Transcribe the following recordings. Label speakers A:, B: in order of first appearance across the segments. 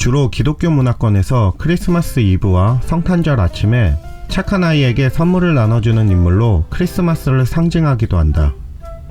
A: 주로 기독교 문화권에서 크리스마스 이브와 성탄절 아침에 착한 아이에게 선물을 나눠주는 인물로 크리스마스를 상징하기도 한다.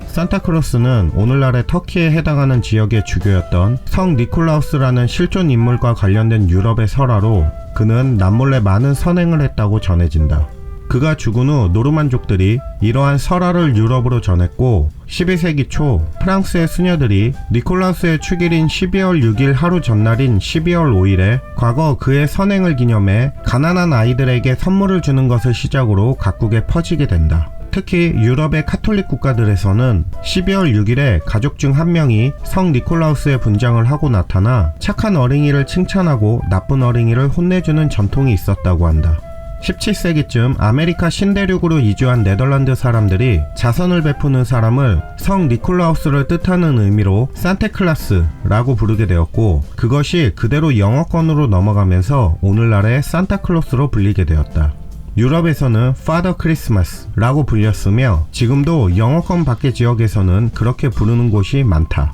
A: 산타클로스는 오늘날의 터키에 해당하는 지역의 주교였던 성 니콜라우스라는 실존 인물과 관련된 유럽의 설화로 그는 남몰래 많은 선행을 했다고 전해진다. 그가 죽은 후 노르만족들이 이러한 설화를 유럽으로 전했고 12세기 초 프랑스의 수녀들이 니콜라우스의 축일인 12월 6일 하루 전날인 12월 5일에 과거 그의 선행을 기념해 가난한 아이들에게 선물을 주는 것을 시작으로 각국에 퍼지게 된다. 특히 유럽의 카톨릭 국가들에서는 12월 6일에 가족 중 한 명이 성 니콜라우스의 분장을 하고 나타나 착한 어린이를 칭찬하고 나쁜 어린이를 혼내주는 전통이 있었다고 한다. 17세기쯤 아메리카 신대륙으로 이주한 네덜란드 사람들이 자선을 베푸는 사람을 성 니콜라우스를 뜻하는 의미로 산테클라스라고 부르게 되었고, 그것이 그대로 영어권으로 넘어가면서 오늘날의 산타클로스로 불리게 되었다. 유럽에서는 파더 크리스마스라고 불렸으며 지금도 영어권 밖의 지역에서는 그렇게 부르는 곳이 많다.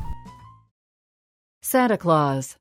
B: Santa Claus.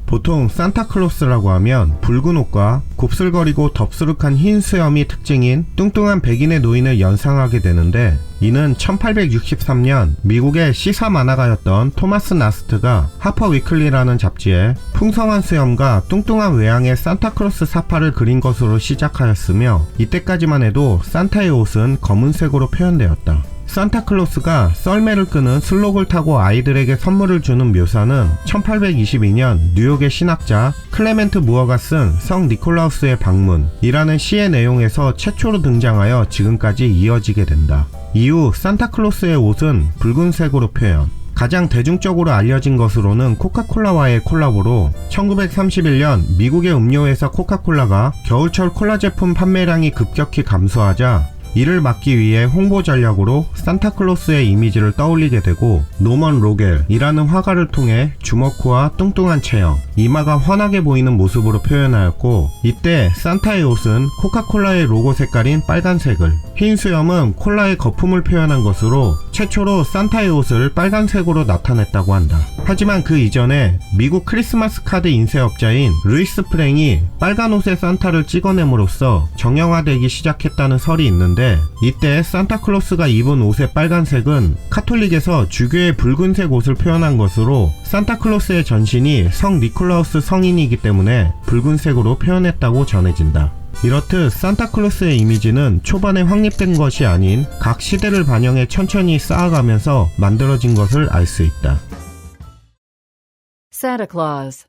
A: 보통 산타클로스라고 하면 붉은 옷과 곱슬거리고 덥수룩한 흰 수염이 특징인 뚱뚱한 백인의 노인을 연상하게 되는데, 이는 1863년 미국의 시사 만화가였던 토마스 나스트가 하퍼 위클리라는 잡지에 풍성한 수염과 뚱뚱한 외양의 산타클로스 사파를 그린 것으로 시작하였으며, 이때까지만 해도 산타의 옷은 검은색으로 표현되었다. 산타클로스가 썰매를 끄는 슬록을 타고 아이들에게 선물을 주는 묘사는 1822년 뉴욕의 신학자 클레멘트 무어가 쓴 성 니콜라우스의 방문이라는 시의 내용에서 최초로 등장하여 지금까지 이어지게 된다. 이후 산타클로스의 옷은 붉은색으로 표현, 가장 대중적으로 알려진 것으로는 코카콜라와의 콜라보로 1931년 미국의 음료회사 코카콜라가 겨울철 콜라 제품 판매량이 급격히 감소하자 이를 막기 위해 홍보 전략으로 산타클로스의 이미지를 떠올리게 되고, 노먼 로겔이라는 화가를 통해 주먹코와 뚱뚱한 체형, 이마가 환하게 보이는 모습으로 표현하였고, 이때 산타의 옷은 코카콜라의 로고 색깔인 빨간색을, 흰 수염은 콜라의 거품을 표현한 것으로 최초로 산타의 옷을 빨간색으로 나타냈다고 한다. 하지만 그 이전에 미국 크리스마스 카드 인쇄업자인 루이스 프랭이 빨간 옷에 산타를 찍어냄으로써 정형화되기 시작했다는 설이 있는데, 이때 산타클로스가 입은 옷의 빨간색은 카톨릭에서 주교의 붉은색 옷을 표현한 것으로 산타클로스의 전신이 성 니콜라우스 성인이기 때문에 붉은색으로 표현했다고 전해진다. 이렇듯 산타클로스의 이미지는 초반에 확립된 것이 아닌 각 시대를 반영해 천천히 쌓아가면서 만들어진 것을 알 수 있다.
B: Santa Claus.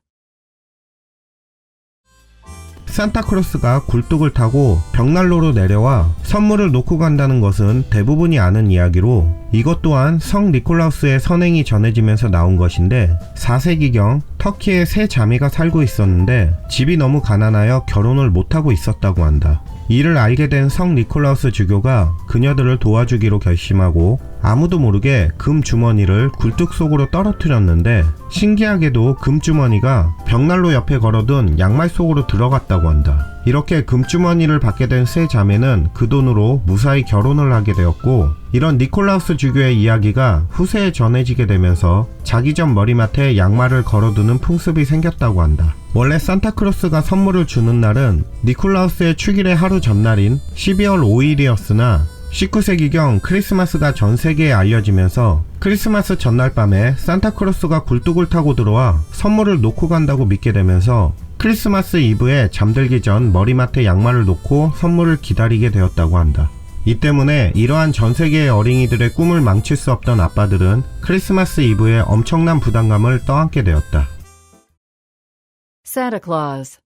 A: 산타클로스가 굴뚝을 타고 벽난로로 내려와 선물을 놓고 간다는 것은 대부분이 아는 이야기로, 이것 또한 성 니콜라우스의 선행이 전해지면서 나온 것인데, 4세기경 터키에 세 자매가 살고 있었는데 집이 너무 가난하여 결혼을 못하고 있었다고 한다. 이를 알게 된 성 니콜라우스 주교가 그녀들을 도와주기로 결심하고 아무도 모르게 금 주머니를 굴뚝 속으로 떨어뜨렸는데, 신기하게도 금 주머니가 벽난로 옆에 걸어둔 양말 속으로 들어갔다고 한다. 이렇게 금주머니를 받게 된 세 자매는 그 돈으로 무사히 결혼을 하게 되었고, 이런 니콜라우스 주교의 이야기가 후세에 전해지게 되면서 자기 전 머리맡에 양말을 걸어두는 풍습이 생겼다고 한다. 원래 산타클로스가 선물을 주는 날은 니콜라우스의 축일의 하루 전날인 12월 5일이었으나 19세기경 크리스마스가 전 세계에 알려지면서 크리스마스 전날 밤에 산타클로스가 굴뚝을 타고 들어와 선물을 놓고 간다고 믿게 되면서 크리스마스 이브에 잠들기 전 머리맡에 양말을 놓고 선물을 기다리게 되었다고 한다. 이 때문에 이러한 전 세계의 어린이들의 꿈을 망칠 수 없던 아빠들은 크리스마스 이브에 엄청난 부담감을 떠안게 되었다.
B: Santa Claus.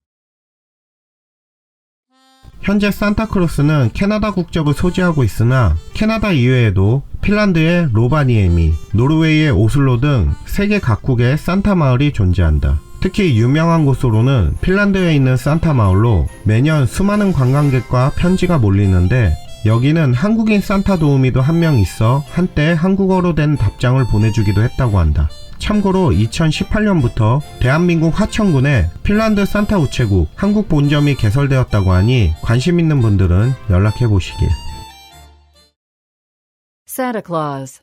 A: 현재 산타클로스는 캐나다 국적을 소지하고 있으나 캐나다 이외에도 핀란드의 로바니에미, 노르웨이의 오슬로 등 세계 각국의 산타 마을이 존재한다. 특히 유명한 곳으로는 핀란드에 있는 산타 마을로 매년 수많은 관광객과 편지가 몰리는데, 여기는 한국인 산타 도우미도 한 명 있어 한때 한국어로 된 답장을 보내주기도 했다고 한다. 참고로 2018년부터 대한민국 하천군에 핀란드 산타 우체국 한국 본점이 개설되었다고 하니 관심 있는 분들은 연락해 보시길.
B: Santa Claus.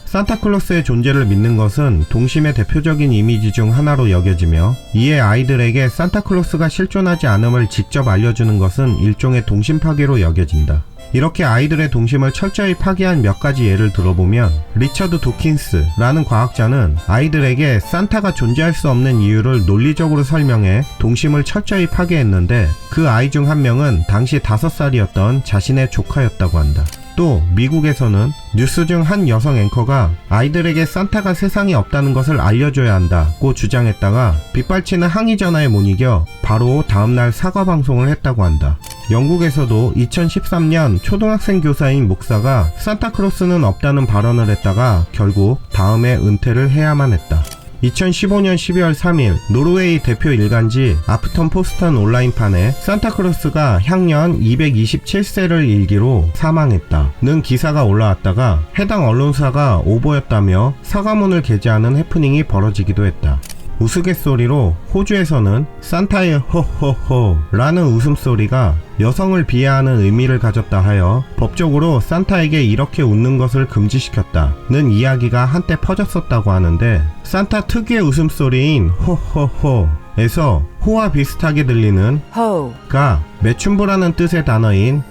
A: 산타클로스의 존재를 믿는 것은 동심의 대표적인 이미지 중 하나로 여겨지며, 이에 아이들에게 산타클로스가 실존하지 않음을 직접 알려주는 것은 일종의 동심 파괴로 여겨진다. 이렇게 아이들의 동심을 철저히 파괴한 몇 가지 예를 들어보면, 리처드 도킨스라는 과학자는 아이들에게 산타가 존재할 수 없는 이유를 논리적으로 설명해 동심을 철저히 파괴했는데, 그 아이 중 한 명은 당시 5살이었던 자신의 조카였다고 한다. 또 미국에서는 뉴스 중 한 여성 앵커가 아이들에게 산타가 세상에 없다는 것을 알려줘야 한다고 주장했다가 빗발치는 항의 전화에 못 이겨 바로 다음날 사과 방송을 했다고 한다. 영국에서도 2013년 초등학생 교사인 목사가 산타클로스는 없다는 발언을 했다가 결국 다음에 은퇴를 해야만 했다. 2015년 12월 3일 노르웨이 대표 일간지 아프턴 포스턴 온라인판에 산타클로스가 향년 227세를 일기로 사망했다는 기사가 올라왔다가 해당 언론사가 오보였다며 사과문을 게재하는 해프닝이 벌어지기도 했다. 우스갯소리로 호주에서는 산타의 호호호 라는 웃음소리가 여성을 비하하는 의미를 가졌다 하여 법적으로 산타에게 이렇게 웃는 것을 금지시켰다는 이야기가 한때 퍼졌었다고 하는데, 산타 특유의 웃음소리인 호호호에서 호와 비슷하게 들리는
B: Ho.
A: 가 매춘부라는 뜻의 단어인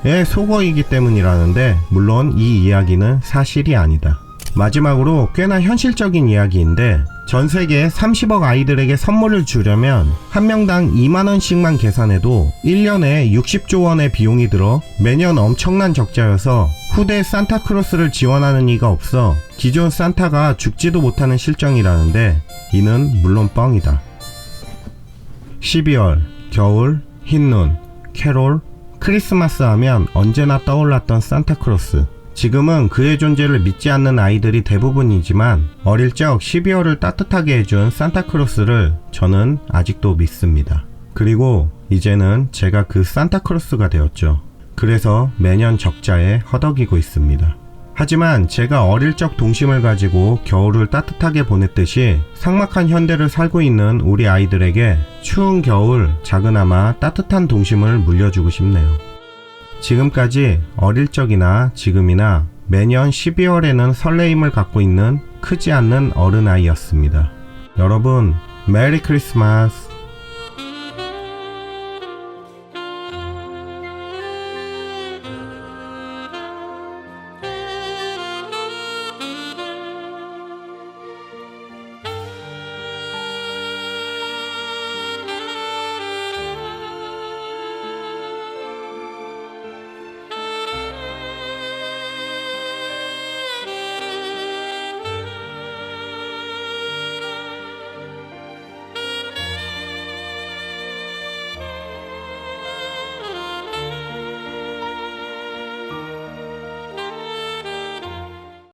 A: 의 속어이기 때문이라는데, 물론 이 이야기는 사실이 아니다. 마지막으로 꽤나 현실적인 이야기인데, 전 세계 30억 아이들에게 선물을 주려면 한 명당 2만원씩만 계산해도 1년에 60조 원의 비용이 들어 매년 엄청난 적자여서 후대 산타클로스를 지원하는 이가 없어 기존 산타가 죽지도 못하는 실정이라는데, 이는 물론 뻥이다. 12월, 겨울, 흰눈, 캐롤, 크리스마스 하면 언제나 떠올랐던 산타클로스. 지금은 그의 존재를 믿지 않는 아이들이 대부분이지만 어릴 적 12월을 따뜻하게 해준 산타클로스를 저는 아직도 믿습니다. 그리고 이제는 제가 그 산타클로스가 되었죠. 그래서 매년 적자에 허덕이고 있습니다. 하지만 제가 어릴 적 동심을 가지고 겨울을 따뜻하게 보냈듯이 삭막한 현대를 살고 있는 우리 아이들에게 추운 겨울 작은아마 따뜻한 동심을 물려주고 싶네요. 지금까지 어릴 적이나 지금이나 매년 12월에는 설레임을 갖고 있는 크지 않는 어른아이였습니다. 여러분, 메리 크리스마스!